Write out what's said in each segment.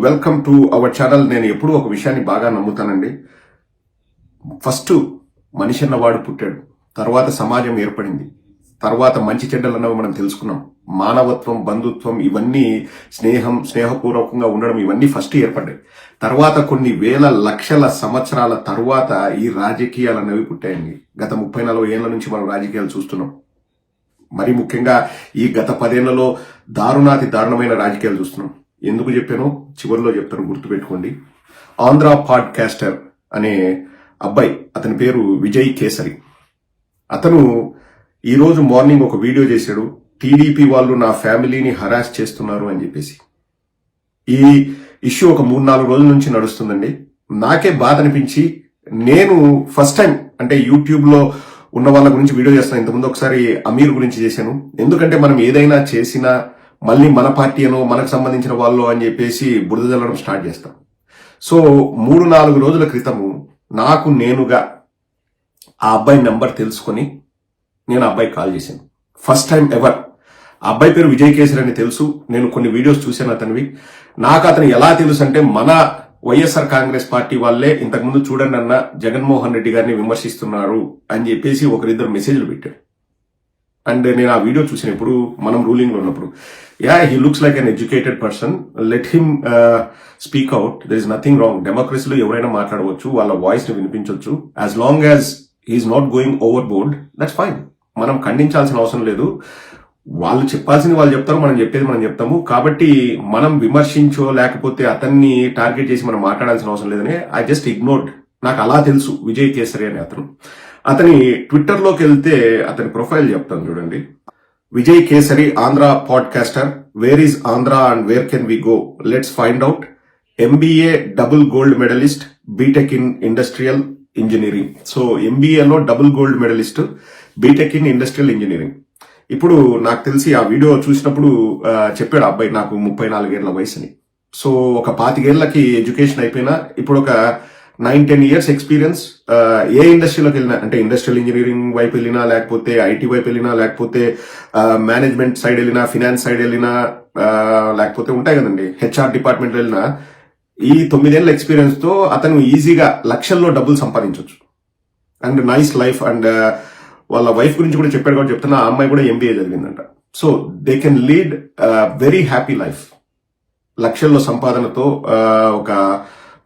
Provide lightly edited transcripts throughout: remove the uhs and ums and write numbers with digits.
Welcome to our channel. నేను ఎప్పుడూ ఒక విషయాన్ని బాగా నమ్ముతానండి. ఫస్ట్ మనిషి అన్నవాడు పుట్టాడు, తర్వాత సమాజం ఏర్పడింది, తర్వాత మంచి చెడ్డలు అన్నవి మనం తెలుసుకున్నాం. మానవత్వం, బంధుత్వం, ఇవన్నీ స్నేహపూర్వకంగా ఉండడం, ఇవన్నీ ఫస్ట్ ఏర్పడ్డాయి. తర్వాత కొన్ని వేల లక్షల సంవత్సరాల తర్వాత ఈ రాజకీయాలు అనేవి పుట్టాయండి. గత 30-40 ఏళ్ల నుంచి మనం రాజకీయాలు చూస్తున్నాం. మరి ముఖ్యంగా ఈ గత 10 ఏళ్లలో దారుణాతి దారుణమైన రాజకీయాలు చూస్తున్నాం. ఎందుకు చెప్పానో చివరిలో చెప్తాను, గుర్తుపెట్టుకోండి. ఆంధ్ర పాడ్కాస్టర్ అనే అబ్బాయి, అతని పేరు విజయ్ కేసరి. అతను ఈరోజు మార్నింగ్ ఒక వీడియో చేశాడు. టీడీపీ వాళ్ళు నా ఫ్యామిలీని హరాస్ చేస్తున్నారు అని చెప్పేసి. ఈ ఇష్యూ ఒక 3-4 రోజుల నుంచి నడుస్తుందండి. నాకే బాధ అనిపించి, నేను ఫస్ట్ టైం అంటే యూట్యూబ్ లో ఉన్న వాళ్ళ గురించి వీడియో చేస్తాను. ఇంతకుముందు ఒకసారి అమీర్ గురించి చేశాను. ఎందుకంటే మనం ఏదైనా చేసినా మళ్ళీ మన పార్టీ అనో మనకు సంబంధించిన వాళ్ళు అని చెప్పేసి బురద జల్లడం స్టార్ట్ చేస్తాం. సో 3-4 రోజుల క్రితము నాకు నేనుగా ఆ అబ్బాయి నెంబర్ తెలుసుకొని నేను ఆ అబ్బాయి కాల్ చేశాను. First time ever. ఆ అబ్బాయి పేరు విజయ్ కేసరి అని తెలుసు. నేను కొన్ని వీడియోస్ చూశాను అతనివి. నాకు అతను ఎలా తెలుసు అంటే, మన వైఎస్ఆర్ కాంగ్రెస్ పార్టీ వాళ్ళే ఇంతకుముందు చూడండి అన్న జగన్మోహన్ రెడ్డి గారిని విమర్శిస్తున్నారు అని చెప్పేసి ఒకరిద్దరు మెసేజ్లు పెట్టారు. అండ్ నేను ఆ వీడియో చూసిన, ఇప్పుడు మనం రూలింగ్ లో ఉన్నప్పుడు, he looks like uneducated person, let him speak out, there is nothing wrong. డెమోక్రసీలో ఎవరైనా మాట్లాడవచ్చు, వాళ్ళ వాయిస్ ని వినిపించవచ్చు. As long as he's not going overboard, that's fine. మనం ఖండించాల్సిన అవసరం లేదు. వాళ్ళు చెప్పాల్సింది వాళ్ళు చెప్తారు, మనం చెప్పేది మనం చెప్తాము. కాబట్టి మనం విమర్శించో లేకపోతే అతన్ని టార్గెట్ చేసి మనం మాట్లాడాల్సిన అవసరం లేదని ఐ జస్ట్ ఇగ్నోర్డ్. నాకు అలా తెలుసు విజయ్ కేసరి అనే అతను. అతని ట్విట్టర్ లోకి వెళ్తే అతని ప్రొఫైల్ చెప్తాను చూడండి. Vijay Kesari, Andhra podcaster, where is Andhra and where can we go, let's find out, MBA double gold medalist, BTech in industrial engineering. So ఎంబీఏలో double gold medalist, BTech in industrial engineering. ఇప్పుడు నాకు తెలిసి ఆ వీడియో చూసినప్పుడు చెప్పాడు అబ్బాయి నాకు 34 ఏళ్ల వయసుని. సో ఒక 25 ఏళ్లకి ఎడ్యుకేషన్ అయిపోయినా ఇప్పుడు ఒక 9-10 years ఎక్స్పీరియన్స్. ఏ ఇండస్ట్రీలోకి వెళ్ళినా, అంటే ఇండస్ట్రియల్ ఇంజనీరింగ్ వైపు వెళ్ళినా, లేకపోతే ఐటీ వైపు వెళ్ళినా, లేకపోతే మేనేజ్మెంట్ సైడ్ వెళ్ళినా, ఫినాన్స్ సైడ్ వెళ్ళినా, లేకపోతే ఉంటాయి కదండి హెచ్ఆర్ డిపార్ట్మెంట్ వెళ్ళినా, ఈ 9 ఏళ్ల ఎక్స్పీరియన్స్ తో అతను ఈజీగా లక్షల్లో డబ్బులు సంపాదించవచ్చు. And nice life. అండ్ వాళ్ళ వైఫ్ గురించి కూడా చెప్పాడు కాబట్టి చెప్తున్నా, ఆ అమ్మాయి కూడా ఎంబీఏ జరిగిందంట. So they can lead very happy life. లక్షల్లో సంపాదనతో ఒక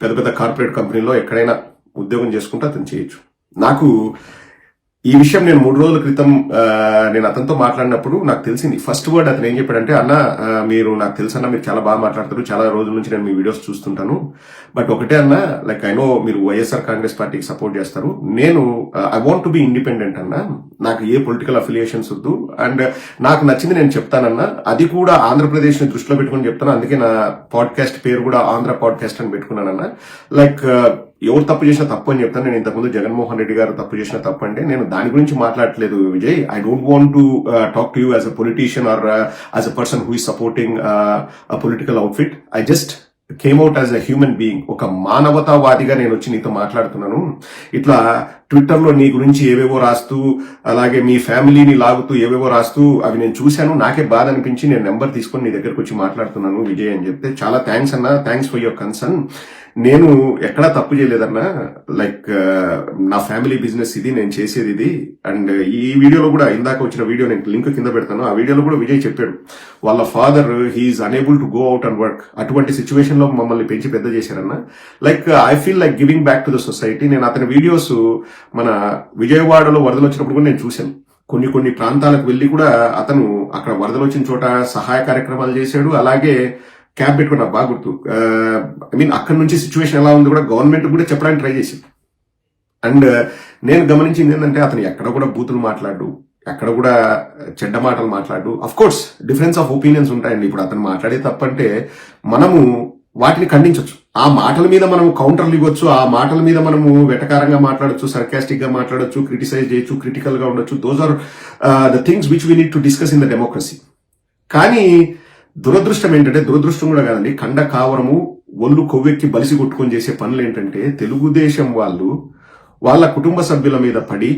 పెద్ద పెద్ద కార్పొరేట్ కంపెనీలో ఎక్కడైనా ఉద్యోగం చేసుకుంటే అతను చేయొచ్చు. నాకు ఈ విషయం నేను 3 రోజుల క్రితం నేను అతనితో మాట్లాడినప్పుడు నాకు తెలిసింది. ఫస్ట్ వర్డ్ అతను ఏం చెప్పాడంటే, అన్న మీరు నాకు తెలుసు అన్న, మీరు చాలా బాగా మాట్లాడతారు, చాలా రోజుల నుంచి నేను మీ వీడియోస్ చూస్తుంటాను, బట్ ఒకటే అన్న, లైక్ ఐ నో మీరు వైఎస్ఆర్ కాంగ్రెస్ పార్టీకి సపోర్ట్ చేస్తారు, నేను I want to be independent అన్న, నాకు ఏ పొలిటికల్ అఫిలియేషన్స్ వద్దు, అండ్ నాకు నచ్చింది నేను చెప్తానన్నా, అది కూడా ఆంధ్రప్రదేశ్ ని దృష్టిలో పెట్టుకుని చెప్తాను, అందుకే నా పాడ్కాస్ట్ పేరు కూడా ఆంధ్ర పాడ్కాస్ట్ అని పెట్టుకున్నానన్నా. లైక్ ఎవరు తప్పు చేసినా తప్పు అని చెప్తాను. నేను ఇంతకుముందు జగన్మోహన్ రెడ్డి గారు తప్పు చేసిన తప్పు అంటే నేను దాని గురించి మాట్లాడట్లేదు Vijay. I don't want to talk to you as a politician are as a person who is supporting a political outfit. I just came out as a human being. ఒక మానవతావాదిగా నేను వచ్చి నీతో మాట్లాడుతున్నాను. ఇట్లా ట్విట్టర్ లో నీ గురించి ఏవేవో రాస్తూ, అలాగే మీ ఫ్యామిలీని లాగుతూ ఏవేవో రాస్తూ అవి నేను చూశాను. నాకే బాధ అనిపించి నేను నెంబర్ తీసుకొని నీ దగ్గరకు వచ్చి మాట్లాడుతున్నాను విజయ్ అని చెప్తే, చాలా థ్యాంక్స్ అన్న, థ్యాంక్స్ ఫర్ యువర్ కన్సర్న్. నేను ఎక్కడా తప్పు చేయలేదన్నా. లైక్ నా ఫ్యామిలీ బిజినెస్ ఇది, నేను చేసేది ఇది. అండ్ ఈ వీడియోలో కూడా, ఇందాక వచ్చిన వీడియో నేను లింక్ కింద పెడతాను, ఆ వీడియోలో కూడా విజయ్ చెప్పాడు వాళ్ళ father he's unable to go out and work. అటువంటి సిచ్యువేషన్ లో మమ్మల్ని పెంచి పెద్ద చేశారన్న. Like I feel like giving back to the society. నేను అతని వీడియోస్ మన విజయవాడలో వరదలు వచ్చినప్పుడు కూడా నేను చూశాను. కొన్ని ప్రాంతాలకు వెళ్లి కూడా అతను అక్కడ వరదలు వచ్చిన చోట సహాయ కార్యక్రమాలు చేశాడు. అలాగే క్యాబ్ పెట్టుకుని, నాకు బాగా గుర్తు, ఐ మీన్ అక్కడ నుంచి సిచ్యువేషన్ ఎలా ఉంది కూడా గవర్నమెంట్ కూడా చెప్పడానికి ట్రై చేసింది. అండ్ నేను గమనించింది ఏంటంటే, అతను ఎక్కడ కూడా బూతులు మాట్లాడు, ఎక్కడ కూడా చెడ్డ మాటలు మాట్లాడు. Of course difference of opinions ఉంటాయండి. ఇప్పుడు అతను మాట్లాడే తప్పంటే మనము వాటిని ఖండించవచ్చు, ఆ మాటల మీద మనం కౌంటర్లు ఇవ్వచ్చు, ఆ మాటల మీద మనము వెటకారంగా మాట్లాడొచ్చు, సర్కాస్టిక్ గా మాట్లాడొచ్చు, క్రిటిసైజ్ చేయొచ్చు, క్రిటికల్ గా ఉండొచ్చు. Those are the things which we need to discuss in the democracy. కానీ దురదృష్టం ఏంటంటే, దురదృష్టం కూడా కాదండి, కండ కావరము, ఒళ్ళు కొవ్వెక్కి బలిసి కొట్టుకొని చేసే పనులు ఏంటంటే, తెలుగుదేశం వాళ్ళు వాళ్ళ కుటుంబ సభ్యుల మీద పడి,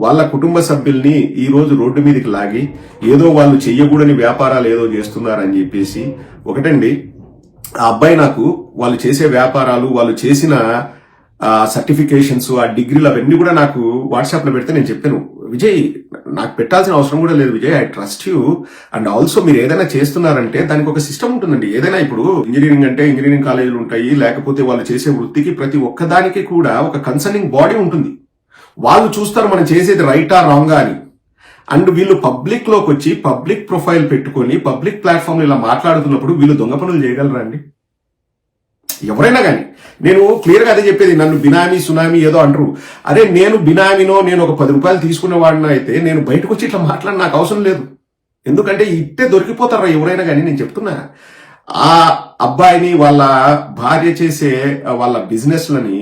వాళ్ళ కుటుంబ సభ్యుల్ని ఈ రోజు రోడ్డు మీదకి లాగి ఏదో వాళ్ళు చెయ్యకూడని వ్యాపారాలు ఏదో చేస్తున్నారని చెప్పేసి. ఒకటండి, ఆ అబ్బాయి నాకు వాళ్ళు చేసే వ్యాపారాలు, వాళ్ళు చేసిన సర్టిఫికేషన్స్, ఆ డిగ్రీలు అవన్నీ కూడా నాకు వాట్సాప్ లో పెడితే నేను చెప్పాను, విజయ్ నాకు పెట్టాల్సిన అవసరం కూడా లేదు Vijay, I trust you. And also మీరు ఏదైనా చేస్తున్నారంటే దానికి ఒక సిస్టమ్ ఉంటుందండి. ఏదైనా ఇప్పుడు ఇంజనీరింగ్ అంటే ఇంజనీరింగ్ కాలేజీలు ఉంటాయి, లేకపోతే వాళ్ళు చేసే వృత్తికి ప్రతి ఒక్కదానికి కూడా ఒక కన్సర్నింగ్ బాడీ ఉంటుంది. వాళ్ళు చూస్తారు మనం చేసేది రైటా రాంగా అని. అండ్ వీళ్ళు పబ్లిక్ లోకి వచ్చి పబ్లిక్ ప్రొఫైల్ పెట్టుకొని పబ్లిక్ ప్లాట్ఫామ్ ఇలా మాట్లాడుతున్నప్పుడు వీళ్ళు దొంగ పనులు చేయగలరా అండి? ఎవరైనా కానీ నేను క్లియర్ గా అదే చెప్పేది. నన్ను బినామీ సునామీ ఏదో అంటారు. అరే నేను బినామీనో నేను ఒక 10 రూపాయలు తీసుకునే వాడినో అయితే నేను బయటకు వచ్చి ఇట్లా మాట్లాడి నాకు అవసరం లేదు. ఎందుకంటే ఇట్టే దొరికిపోతారా ఎవరైనా కానీ. నేను చెప్తున్నా, ఆ అబ్బాయిని వాళ్ళ భార్య చేసే వాళ్ళ బిజినెస్లని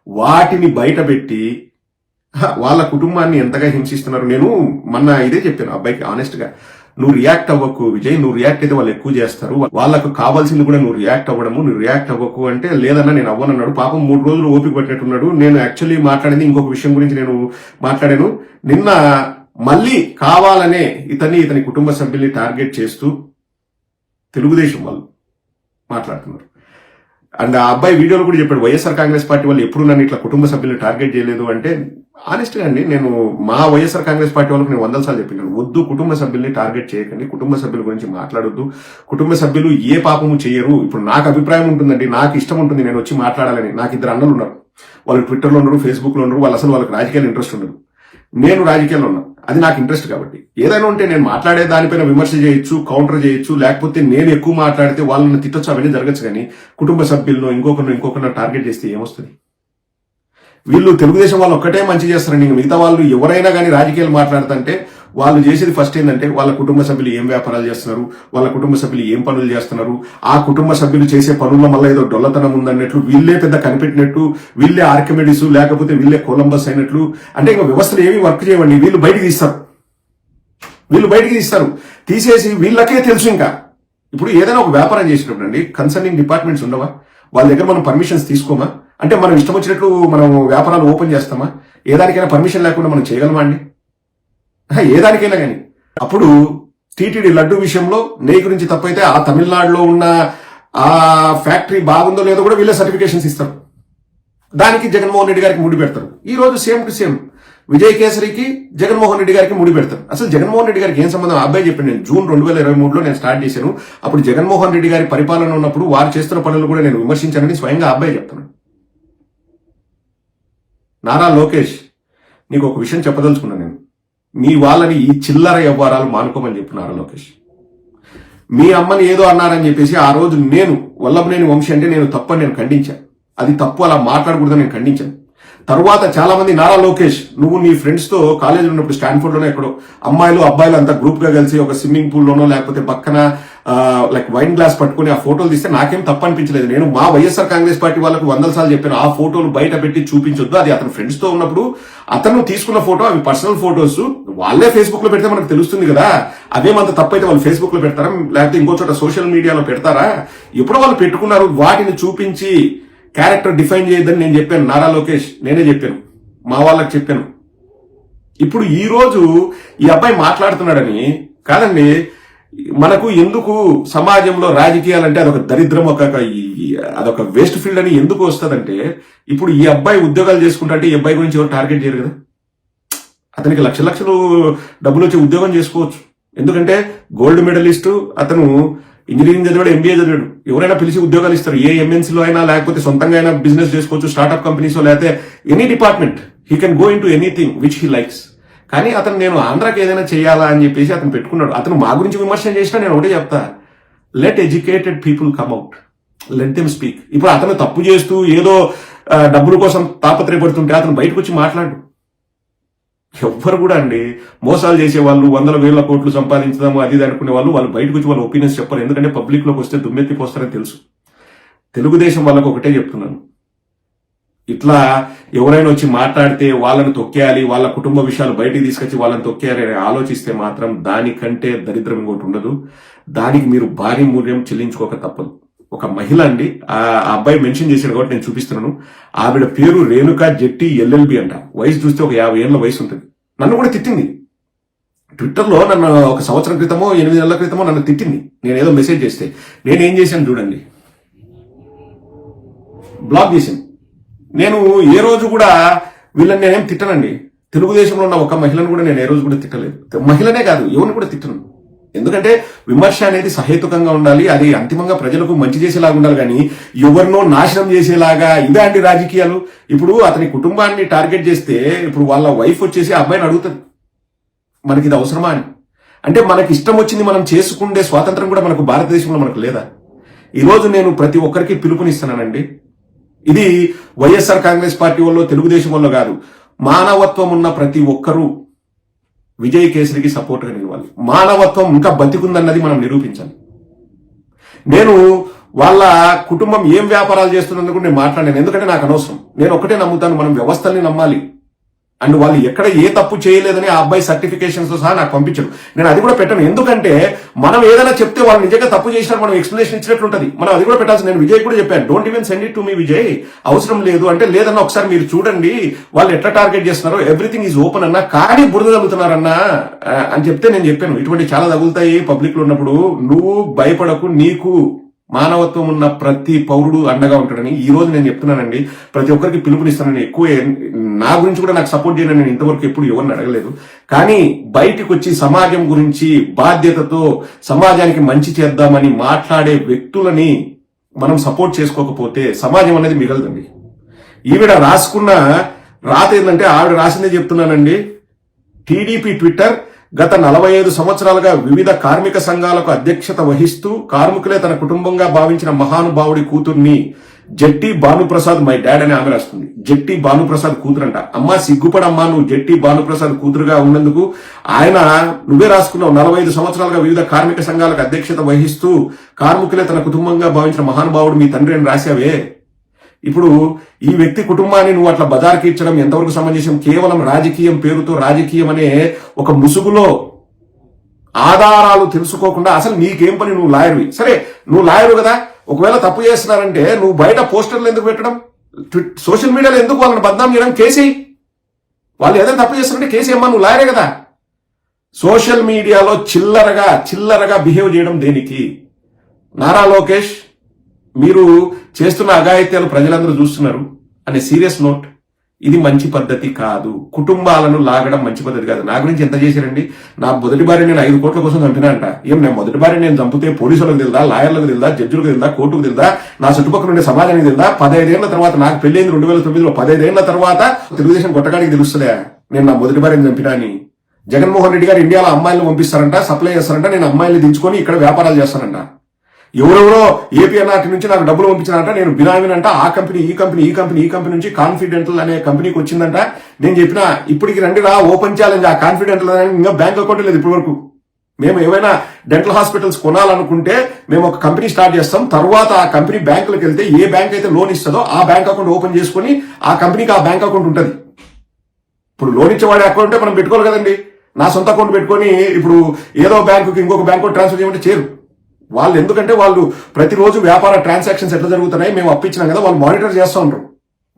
వాటిని బయట పెట్టి వాళ్ళ కుటుంబాన్ని ఎంతగా హింసిస్తున్నారు. నేను మొన్న ఇదే చెప్పాను అబ్బాయికి ఆనెస్ట్ గా, నువ్వు రియాక్ట్ అవ్వకు విజయ్, నువ్వు రియాక్ట్ అయితే వాళ్ళు ఎక్కువ చేస్తారు, వాళ్ళకు కావాల్సింది కూడా నువ్వు రియాక్ట్ అవ్వడము, నువ్వు రియాక్ట్ అవ్వకు అంటే లేదన్నా నేను అవ్వనన్నాడు. పాపం 3 రోజులు ఓపిక పట్టినట్టున్నాడు. నేను యాక్చువల్లీ మాట్లాడింది ఇంకొక విషయం గురించి నేను మాట్లాడాను. నిన్న మళ్ళీ కావాలనే ఇతని కుటుంబ సభ్యుల్ని టార్గెట్ చేస్తూ తెలుగుదేశం వాళ్ళు మాట్లాడుతున్నారు. అండ్ ఆ అబ్బాయి వీడియోలో కూడా చెప్పాడు, వైఎస్ఆర్ కాంగ్రెస్ పార్టీ వాళ్ళు ఎప్పుడు నన్ను ఇట్లా కుటుంబ సభ్యుల్ని టార్గెట్ చేయలేదు అంటే. ఆనెస్ట్ గా అండి, నేను మా వైఎస్ఆర్ కాంగ్రెస్ పార్టీ వాళ్ళకి నేను 100 సార్లు చెప్పినాను, వద్దు కుటుంబ సభ్యుల్ని టార్గెట్ చేయకండి, కుటుంబ సభ్యుల గురించి మాట్లాడొద్దు, కుటుంబ సభ్యులు ఏ పాపము చేయరు. ఇప్పుడు నాకు అభిప్రాయం ఉంటుందండి, నాకు ఇష్టం ఉంటుంది నేను వచ్చి మాట్లాడాలని. నాకు 2 అన్నలు ఉన్నారు, వాళ్ళు ట్విట్టర్లో ఉన్నారు, ఫేస్బుక్ లో ఉన్నారు, వాళ్ళు అసలు వాళ్ళకి రాజకీయాలు ఇంట్రెస్ట్ ఉండదు. నేను రాజకీయాల్లో ఉన్నా, అది నాకు ఇంట్రెస్ట్ కాబట్టి. ఏదైనా ఉంటే నేను మాట్లాడే దానిపైన విమర్శ చేయొచ్చు, కౌంటర్ చేయొచ్చు, లేకపోతే నేను ఎక్కువ మాట్లాడితే వాళ్ళని తిట్టొచ్చు, అవన్నీ జరగచ్చు. కానీ కుటుంబ సభ్యులను ఇంకొకరిని టార్గెట్ చేస్తే ఏమొస్తుంది? వీళ్ళు తెలుగుదేశం వాళ్ళు ఒక్కటే మంచి చేస్తారండి. మిగతా వాళ్ళు ఎవరైనా కానీ రాజకీయాలు మాట్లాడుతుంటే వాళ్ళు చేసేది ఫస్ట్ ఏంటంటే వాళ్ళ కుటుంబ సభ్యులు ఏం వ్యాపారాలు చేస్తున్నారు, వాళ్ళ కుటుంబ సభ్యులు ఏం పనులు చేస్తున్నారు, ఆ కుటుంబ సభ్యులు చేసే పనుల్లో మళ్ళీ ఏదో డొల్లతనం ఉందన్నట్లు, వీళ్ళే పెద్ద కనిపెట్టినట్టు, వీళ్ళే ఆర్కిమెడిస్ లేకపోతే వీళ్ళే కొలంబస్ అయినట్లు. అంటే ఇంకా వ్యవస్థలు ఏమి వర్క్ చేయవండి, వీళ్ళు బయటికి తీస్తారు. తీసేసి వీళ్ళకే తెలుసు. ఇంకా ఇప్పుడు ఏదైనా ఒక వ్యాపారం చేసినప్పుడు అండి కన్సర్నింగ్ డిపార్ట్మెంట్స్ ఉండవా? వాళ్ళ దగ్గర మనం పర్మిషన్స్ తీసుకోమా? అంటే మనం ఇష్టం వచ్చినట్లు మనం వ్యాపారాలు ఓపెన్ చేస్తామా? ఏదానికైనా పర్మిషన్ లేకుండా మనం చేయగలమా అండి? ఏదానికైనా కానీ. అప్పుడు టీటీడీ లడ్డు విషయంలో నెయ్యి గురించి తప్పైతే ఆ తమిళనాడులో ఉన్న ఆ ఫ్యాక్టరీ బాగుందో లేదో కూడా వీళ్ళే సర్టిఫికేషన్స్ ఇస్తారు. దానికి జగన్మోహన్ రెడ్డి గారికి ముడి పెడతారు. ఈ రోజు సేమ్ టు సేమ్ విజయ్ కేసరికి జగన్మోహన్ రెడ్డి గారికి ముడి పెడతారు. అసలు జగన్మోహన్ రెడ్డి గారికి ఏం సంబంధం? అబ్బాయి చెప్పండి, నేను జూన్ 2023లో నేను స్టార్ట్ చేశాను. అప్పుడు జగన్మోహన్ రెడ్డి గారి పరిపాలన ఉన్నప్పుడు వారు చేస్తున్న పనులు కూడా నేను విమర్శించానని స్వయంగా అబ్బాయి చెప్తున్నాను. నారా లోకేష్, నీకు ఒక విషయం చెప్పదలుచుకున్నాను నేను. మీ వాళ్ళని ఈ చిల్లర వ్యవహారాలు మానుకోమని చెప్పు నారా లోకేష్. మీ అమ్మని ఏదో అన్నారని చెప్పేసి ఆ రోజు నేను వల్లభనేని వంశీ అంటే నేను తప్పని నేను ఖండించాను. అది తప్పు, అలా మాట్లాడకూడదని నేను ఖండించాను. తరువాత చాలా మంది నారా లోకేష్ నువ్వు నీ ఫ్రెండ్స్ తో కాలేజీలో ఉన్నప్పుడు స్టాన్ఫోర్డ్ లోనే ఎక్కడో అమ్మాయిలు అబ్బాయిలు అంతా గ్రూప్ గా కలిసి ఒక స్విమ్మింగ్ పూల్ లోనో లేకపోతే పక్కన లైక్ వైన్ గ్లాస్ పట్టుకుని ఆ ఫోటోలు తీస్తే నాకేం తప్పు అనిపించలేదు. నేను మా వైఎస్ఆర్ కాంగ్రెస్ పార్టీ వాళ్ళకు 100 సార్లు చెప్పాను, ఆ ఫోటోలు బయట పెట్టి చూపించొద్దు. అది అతను ఫ్రెండ్స్ తో ఉన్నప్పుడు అతను తీసుకున్న ఫోటో, అవి పర్సనల్ ఫోటోస్, వాళ్ళే ఫేస్బుక్ లో పెడితే మనకు తెలుస్తుంది కదా. అదేమంత తప్పైతే వాళ్ళు ఫేస్బుక్ లో పెడతారా లేకపోతే ఇంకో చోట సోషల్ మీడియాలో పెడతారా? ఎప్పుడో వాళ్ళు పెట్టుకున్నారు, వాటిని చూపించి క్యారెక్టర్ డిఫైన్ చేయొద్దని నేను చెప్పాను. నారా లోకేష్ నేనే చెప్పాను, మా వాళ్ళకి చెప్పాను. ఇప్పుడు ఈ రోజు ఈ అబ్బాయి మాట్లాడుతున్నాడని కాదండి, మనకు ఎందుకు సమాజంలో రాజకీయాలంటే అదొక దరిద్రం, అదొక వేస్ట్ ఫీల్డ్ అని ఎందుకు వస్తుందంటే, ఇప్పుడు ఈ అబ్బాయి ఉద్యోగాలు చేసుకుంటే ఈ అబ్బాయి గురించి ఎవరు టార్గెట్ చేయరు కదా. అతనికి లక్షలు డబ్బులు వచ్చి ఉద్యోగం చేసుకోవచ్చు. ఎందుకంటే గోల్డ్ మెడలిస్టు, అతను ఇంజనీరింగ్ చదివాడు, ఎంబీఏ చదివాడు. ఎవరైనా పిలిచి ఉద్యోగాలు ఇస్తారు. ఏ ఎంఎన్సీలో అయినా లేకపోతే సొంతంగా అయినా బిజినెస్ చేసుకోవచ్చు, స్టార్ట్అప్ కంపెనీస్ లేకపోతే any department. He can go in to anything which he likes. కానీ అతను నేను ఆంధ్రాకి ఏదైనా చేయాలా అని చెప్పేసి అతను పెట్టుకున్నాడు. అతను మా గురించి విమర్శన చేసినా నేను ఒకటే చెప్తా, let educated people come out, let them speak. ఇప్పుడు అతను తప్పు చేస్తూ ఏదో డబ్బుల కోసం తాపత్రయపడుతుంటే అతను బయటకు వచ్చి మాట్లాడు. ఎవ్వరు కూడా అండి మోసాలు చేసే వాళ్ళు, 100,000 కోట్లు సంపాదించదాము అది అనుకునే వాళ్ళు బయటకు వచ్చి వాళ్ళ ఒపీనియన్స్ చెప్పారు. ఎందుకంటే పబ్లిక్ లోకి వస్తే దుమ్మెత్తిపోస్తారని తెలుసు. తెలుగుదేశం వాళ్ళకు ఒకటే చెప్తున్నాను, ఇట్లా ఎవరైనా వచ్చి మాట్లాడితే వాళ్ళని తొక్కేయాలి, వాళ్ళ కుటుంబ విషయాలు బయటికి తీసుకొచ్చి వాళ్ళని తొక్కేయాలి అని ఆలోచిస్తే మాత్రం దానికంటే దరిద్రం ఇంకోటి ఉండదు. దానికి మీరు భారీ మూల్యం చెల్లించుకోక తప్పదు. ఒక మహిళ అండి, ఆ అబ్బాయి మెన్షన్ చేశాడు కాబట్టి నేను చూపిస్తున్నాను. ఆవిడ పేరు రేణుకా జెట్టి ఎల్ఎల్బి అంట. వయసు చూస్తే ఒక 50 ఏళ్ల వయసు ఉంటుంది. నన్ను కూడా తిట్టింది ట్విట్టర్లో. నన్ను ఒక సంవత్సరం క్రితమో 8 నెలల క్రితమో నన్ను తిట్టింది, నేనేదో మెసేజ్ చేస్తే. నేనేం చేశాను చూడండి. బ్లాక్ చేసింది. నేను ఏ రోజు కూడా వీళ్ళని నేనేం తిట్టనండి. తెలుగుదేశంలో ఉన్న ఒక మహిళను కూడా నేను ఏ రోజు కూడా తిట్టలేదు. మహిళనే కాదు, ఎవరిని కూడా తిట్టను. ఎందుకంటే విమర్శ అనేది సహేతుకంగా ఉండాలి, అది అంతిమంగా ప్రజలకు మంచి చేసేలాగా ఉండాలి. కానీ ఎవరినో నాశనం చేసేలాగా ఇదే అండి రాజకీయాలు. ఇప్పుడు అతని కుటుంబాన్ని టార్గెట్ చేస్తే ఇప్పుడు వాళ్ళ వైఫ్ వచ్చేసి ఆ అబ్బాయిని అడుగుతుంది, మనకి ఇది అవసరమా అని. అంటే మనకి ఇష్టం వచ్చింది మనం చేసుకుండే స్వాతంత్రం కూడా మనకు భారతదేశంలో మనకు లేదా? ఈరోజు నేను ప్రతి ఒక్కరికి పిలుపునిస్తున్నానండి. ఇది వైఎస్ఆర్ కాంగ్రెస్ పార్టీ వల్ల, తెలుగుదేశం వల్ల కాదు. మానవత్వం ఉన్న ప్రతి ఒక్కరూ విజయ్ కేసరికి సపోర్ట్గా నిలవాలి. మానవత్వం ఇంకా బతికుందన్నది మనం నిరూపించాలి. నేను వాళ్ళ కుటుంబం ఏం వ్యాపారాలు చేస్తున్నందుకు నేను మాట్లాడాను, ఎందుకంటే నాకు అనవసరం. నేను ఒకటే నమ్ముతాను, మనం వ్యవస్థల్ని నమ్మాలి. అండ్ వాళ్ళు ఎక్కడ ఏ తప్పు చేయలేదని ఆ అబ్బాయి సర్టిఫికేషన్స్ సహా నాకు పంపించరు. నేను అది కూడా పెట్టను, ఎందుకంటే మనం ఏదైనా చెప్తే వాళ్ళు నిజంగా తప్పు చేసినా మనం ఎక్స్ప్లెనేషన్ ఇచ్చినట్లుంటది. మనం అది కూడా పెట్టాల్సి. నేను విజయ్ కూడా చెప్పాను, don't even send it to me Vijay, అవసరం లేదు అంటే లేదన్నా ఒకసారి మీరు చూడండి వాళ్ళు ఎట్లా టార్గెట్ చేస్తున్నారో, ఎవ్రీథింగ్ ఈజ్ ఓపెన్ అన్నా, కానీ బురద తగులుతున్నారన్నా అని చెప్తే నేను చెప్పాను, ఇటువంటి చాలా తగులుతాయి పబ్లిక్ లో ఉన్నప్పుడు, నువ్వు భయపడకు, నీకు మానవత్వం ఉన్న ప్రతి పౌరుడు అండగా ఉంటాడని ఈ రోజు నేను చెప్తున్నానండి. ప్రతి ఒక్కరికి పిలుపునిస్తానని. ఎక్కువ నా గురించి కూడా నాకు సపోర్ట్ చేయని నేను ఇంతవరకు ఎప్పుడు ఎవరిని అడగలేదు. కానీ బయటికి వచ్చి సమాజం గురించి బాధ్యతతో సమాజానికి మంచి చేద్దామని మాట్లాడే వ్యక్తులని మనం సపోర్ట్ చేసుకోకపోతే సమాజం అనేది మిగలదండి. ఈవిడ రాసుకున్న రాత ఏంటంటే, ఆవిడ రాసిందే చెప్తున్నానండి. టీడీపీ ట్విట్టర్ గత 45 సంవత్సరాలుగా వివిధ కార్మిక సంఘాలకు అధ్యక్షత వహిస్తూ కార్మికులే తన కుటుంబంగా భావించిన మహానుభావుడి కూతుర్ని జట్టి భానుప్రసాద్ మై డాడ్ అని ఆమె రాస్తుంది. జట్టి భానుప్రసాద్ కూతురంట. అమ్మా సిగ్గుపడమ్మా, నువ్వు జట్టి భానుప్రసాద్ కూతురుగా ఉన్నందుకు. ఆయన నువ్వే రాసుకున్నావు, 45 సంవత్సరాలుగా వివిధ కార్మిక సంఘాలకు అధ్యక్షత వహిస్తూ కార్మికులే తన కుటుంబంగా భావించిన మహానుభావుడు మీ తండ్రి అని రాశావే. ఇప్పుడు ఈ వ్యక్తి కుటుంబాన్ని నువ్వు అట్లా బజార్కి ఇచ్చడం ఎంతవరకు సమంజసం? కేవలం రాజకీయం పేరుతో, రాజకీయం అనే ఒక ముసుగులో ఆధారాలు తెలుసుకోకుండా, అసలు నీకేం పని? నువ్వు లాయర్వి, సరే నువ్వు లాయరు కదా, ఒకవేళ తప్పు చేస్తున్నారంటే నువ్వు బయట పోస్టర్లు ఎందుకు పెట్టడం, సోషల్ మీడియాలో ఎందుకు వాళ్ళని బద్నాం చేయడం? కేసీ, వాళ్ళు ఏదైనా తప్పు చేస్తున్నారంటే కేసీ అమ్మా, నువ్వు లాయరే కదా. సోషల్ మీడియాలో చిల్లరగా బిహేవ్ చేయడం దేనికి? నారా లోకేష్, మీరు చేస్తున్న అఘాయిత్యాలు ప్రజలందరూ చూస్తున్నారు అనే సీరియస్ నోట్. ఇది మంచి పద్ధతి కాదు. కుటుంబాలను లాగడం మంచి పద్ధతి కాదు. నా గురించి ఎంత చేశారండి? నా మొదటి భార్య నేను 5 కోట్ల కోసం చంపినా అంట. ఏం నేను మొదటి భార్య నేను చంపితే పోలీసులకు తెలుదా, లాయర్లకు తెలుదా, జడ్జిలకు తెలుదా, కోర్టుకు తెలుదా, నా చుట్టుపక్కల ఉండే సమాజానికి తెలుదా? 15 ఏళ్ల తర్వాత, నాకు పెళ్లి 2009లో, 15 ఏళ్ల తర్వాత తెలుగుదేశం కొట్టడానికి తెలుస్తుందా నేను నా మొదటి భార్యను చంపినా అని? జగన్మోహన్ రెడ్డి గారు ఇండియాలో అమ్మాయిలను పంపిస్తారంట, సప్లై చేస్తారంట, నేను అమ్మాయిలు దించుకొని ఇక్కడ వ్యాపారాలు చేస్తానంట. ఎవరెవరో ఏపీఎన్ఆర్టీ నుంచి నాకు డబ్బులు పంపించారంట, నేను బినామీనంట, ఆ కంపెనీ ఈ కంపెనీ నుంచి కాన్ఫిడెంటల్ అనే కంపెనీకి వచ్చిందంట. నేను చెప్పిన ఇప్పటికి రండిరా ఓపెన్ ఛాలెంజ్, ఆ కాన్ఫిడెంటల్ ఇంకా బ్యాంక్ అకౌంట్ లేదు ఇప్పటి వరకు. మేము ఏమైనా డెంటల్ హాస్పిటల్స్ కొనాలనుకుంటే మేము ఒక కంపెనీ స్టార్ట్ చేస్తాం, తర్వాత ఆ కంపెనీ బ్యాంకులకు వెళ్తే ఏ బ్యాంక్ అయితే లోన్ ఇస్తుందో ఆ బ్యాంక్ అకౌంట్ ఓపెన్ చేసుకుని ఆ కంపెనీకి ఆ బ్యాంక్ అకౌంట్ ఉంటుంది. ఇప్పుడు లోన్ ఇచ్చేవాడి అకౌంటే మనం పెట్టుకోవాలి కదండి. నా సొంత అకౌంట్ పెట్టుకొని ఇప్పుడు ఏదో బ్యాంకుకి ఇంకొక బ్యాంకు ట్రాన్స్ఫర్ చేయమంటే చేయరు వాళ్ళు. ఎందుకంటే వాళ్ళు ప్రతిరోజు వ్యాపార ట్రాన్సాక్షన్స్ ఎట్లా జరుగుతున్నాయి, మేము అప్పించినాం కదా, వాళ్ళు మానిటర్ చేస్తూ ఉంటారు.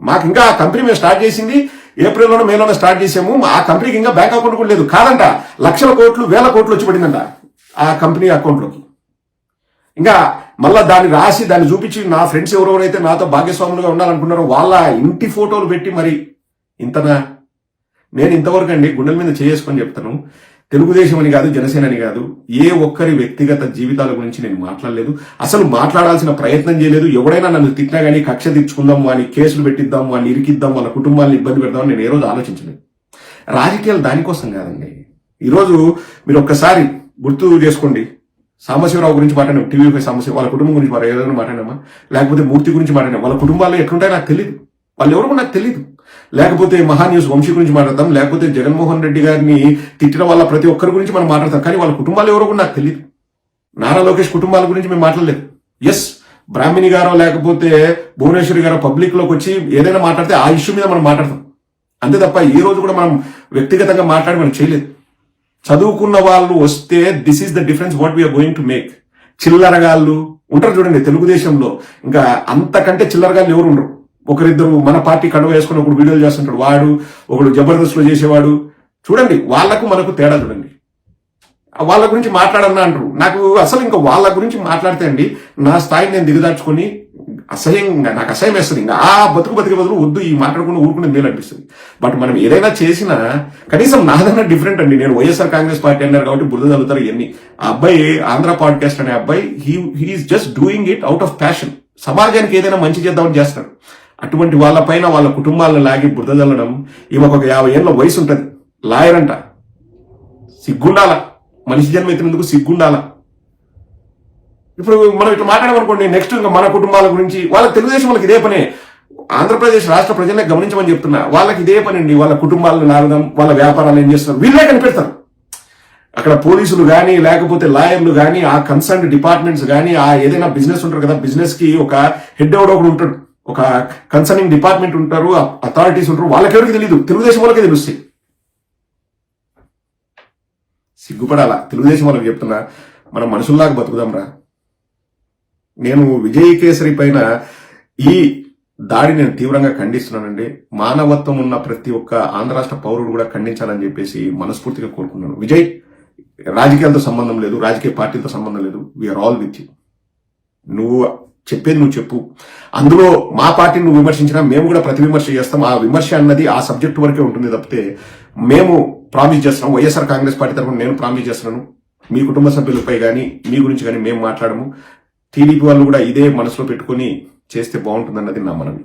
మాకు ఇంకా ఆ కంపెనీ మేము స్టార్ట్ చేసింది ఏప్రిల్లోనో మేలోనో స్టార్ట్ చేసాము, ఆ కంపెనీకి ఇంకా బ్యాంక్ అకౌంట్ కూడా లేదు. కాదంట, లక్షల కోట్లు 1000 కోట్లు వచ్చి పడిందంట ఆ కంపెనీ అకౌంట్లోకి. ఇంకా మళ్ళా దాన్ని రాసి దాన్ని చూపించి నా ఫ్రెండ్స్ ఎవరెవరైతే నాతో భాగ్యస్వాములుగా ఉండాలనుకున్నారో వాళ్ళ ఇంటి ఫోటోలు పెట్టి మరి ఇంతనా? నేను ఇంతవరకు అండి గుండెల మీద చేసుకొని చెప్తాను, తెలుగుదేశం అని కాదు, జనసేన అని కాదు, ఏ ఒక్కరి వ్యక్తిగత జీవితాల గురించి నేను మాట్లాడలేదు, అసలు మాట్లాడాల్సిన ప్రయత్నం చేయలేదు. ఎవడైనా నన్ను తిట్టినా కానీ కక్ష తీర్చుకుందాం, వాని కేసులు పెట్టిద్దాం, వాడిని ఇరికిద్దాం, వాళ్ళ కుటుంబాలను ఇబ్బంది పెడదామని నేను ఏ రోజు ఆలోచించలేదు. రాజకీయాలు దానికోసం కాదండి. ఈరోజు మీరు ఒక్కసారి గుర్తు చేసుకోండి, సాంబశివరావు గురించి మాట్లాడాం, టీవీ సాంబశివ వాళ్ళ కుటుంబం గురించి ఏదైనా మాట్లాడామా, లేకపోతే మూర్తి గురించి మాట్లాడాం, వాళ్ళ కుటుంబాల్లో ఎట్లుంటాయో నాకు తెలియదు, వాళ్ళు ఎవరు నాకు తెలియదు. లేకపోతే మహాన్యూస్ వంశీ గురించి మాట్లాడతాం, లేకపోతే జగన్మోహన్ రెడ్డి గారిని తిట్టిన వాళ్ళ ప్రతి ఒక్కరి గురించి మనం మాట్లాడతాం, కానీ వాళ్ళ కుటుంబాలు ఎవరో కూడా నాకు తెలియదు. నారా లోకేష్ కుటుంబాల గురించి మేము మాట్లాడలేదు. ఎస్, బ్రాహ్మణి గారో లేకపోతే భువనేశ్వరి గారో పబ్లిక్ లోకి వచ్చి ఏదైనా మాట్లాడితే ఆ ఇష్యూ మీద మనం మాట్లాడతాం, అంతే తప్ప ఈ రోజు కూడా మనం వ్యక్తిగతంగా మాట్లాడి మనం చేయలేదు. చదువుకున్న వాళ్ళు వస్తే this is the difference what we are going to make. చిల్లరగాళ్ళు ఉంటారు చూడండి తెలుగుదేశంలో, ఇంకా అంతకంటే చిల్లరగాళ్ళు ఎవరు ఉండరు. ఒకరిద్దరు మన పార్టీ కండువ వేసుకుని ఒకడు వీడియోలు చేస్తుంటాడు, వాడు ఒకడు జబర్దస్త్లో చేసేవాడు. చూడండి వాళ్ళకు మనకు తేడా చూడండి. వాళ్ళ గురించి మాట్లాడన్నా అంటారు. నాకు అసలు ఇంకా వాళ్ళ గురించి మాట్లాడితే అండి నా స్థాయిని నేను దిగదార్చుకొని అసహ్యంగా నాకు అసహ్యం వేస్తుంది. ఇంకా ఆ బతికే బదులు వద్దు ఈ మాట్లాడుకుని ఊరుకునే మేలు అనిపిస్తుంది. బట్ మనం ఏదైనా చేసినా కనీసం నాదన్నా డిఫరెంట్ అండి. నేను వైఎస్ఆర్ కాంగ్రెస్ పార్టీ అన్నారు కాబట్టి బురద చల్లుతారు ఇవన్నీ. ఆ అబ్బాయి ఆంధ్ర పాడ్కాస్ట్ అనే అబ్బాయి he is just doing it out of passion. సమాజానికి ఏదైనా మంచి చేద్దామని చేస్తాడు. అటువంటి వాళ్ళ పైన వాళ్ళ కుటుంబాలను లాగి బురద చల్లడం. ఈమెకు ఒక 50 ఏళ్ళ వయసు ఉంటుంది, లాయర్ అంట. సిగ్గుండాల, మనిషి జన్మ ఎత్తినందుకు సిగ్గుండాల. ఇప్పుడు మనం ఇట్లా మాట్లాడమనుకోండి, నెక్స్ట్ ఇంకా మన కుటుంబాల గురించి వాళ్ళకి తెలుగుదేశం వాళ్ళకి ఇదే పనే. ఆంధ్రప్రదేశ్ రాష్ట్ర ప్రజలనే గమనించమని చెప్తున్నా, వాళ్ళకి ఇదే పని అండి. వాళ్ళ కుటుంబాలను లాగడం, వాళ్ళ వ్యాపారాలు ఏం చేస్తారు వీళ్ళే కనిపెడతారు. అక్కడ పోలీసులు కానీ లేకపోతే లాయర్లు కానీ ఆ కన్సర్న్ డిపార్ట్మెంట్స్ కానీ ఆ ఏదైనా బిజినెస్ ఉంటారు కదా, బిజినెస్ కి ఒక హెడ్ ఎవడో ఒకడు ఉంటాడు, ఒక కన్సర్నింగ్ డిపార్ట్మెంట్ ఉంటారు, అథారిటీస్ ఉంటారు. వాళ్ళకెవరికి తెలియదు, తెలుగుదేశం వాళ్ళకే తెలుస్తాయి. సిగ్గుపడాలా. తెలుగుదేశం వాళ్ళకి చెప్తున్నా, మనం మనుషుల్లాగా బతుకుదాం రా. నేను విజయ్ కేసరి పైన ఈ దాడి నేను తీవ్రంగా ఖండిస్తున్నానండి. మానవత్వం ఉన్న ప్రతి ఒక్క ఆంధ్ర రాష్ట్ర పౌరుడు కూడా ఖండించాలని చెప్పేసి మనస్ఫూర్తిగా కోరుకున్నాను. విజయ్, రాజకీయాలతో సంబంధం లేదు, రాజకీయ పార్టీలతో సంబంధం లేదు, వీఆర్ ఆల్ విత్ యూ. నువ్వు చెప్పేది నువ్వు చెప్పు. అందులో మా పార్టీని నువ్వు విమర్శించినా మేము కూడా ప్రతి విమర్శ చేస్తాం. ఆ విమర్శ అన్నది ఆ సబ్జెక్ట్ వరకే ఉంటుంది తప్పితే మేము ప్రామిస్ చేస్తున్నాం, వైఎస్ఆర్ కాంగ్రెస్ పార్టీ తరఫున నేను ప్రామిస్ చేస్తున్నాను, మీ కుటుంబ సభ్యులపై కానీ మీ గురించి కానీ మేము మాట్లాడము. టీడీపీ వాళ్ళు కూడా ఇదే మనసులో పెట్టుకొని చేస్తే బాగుంటుందన్నది నా మనవి.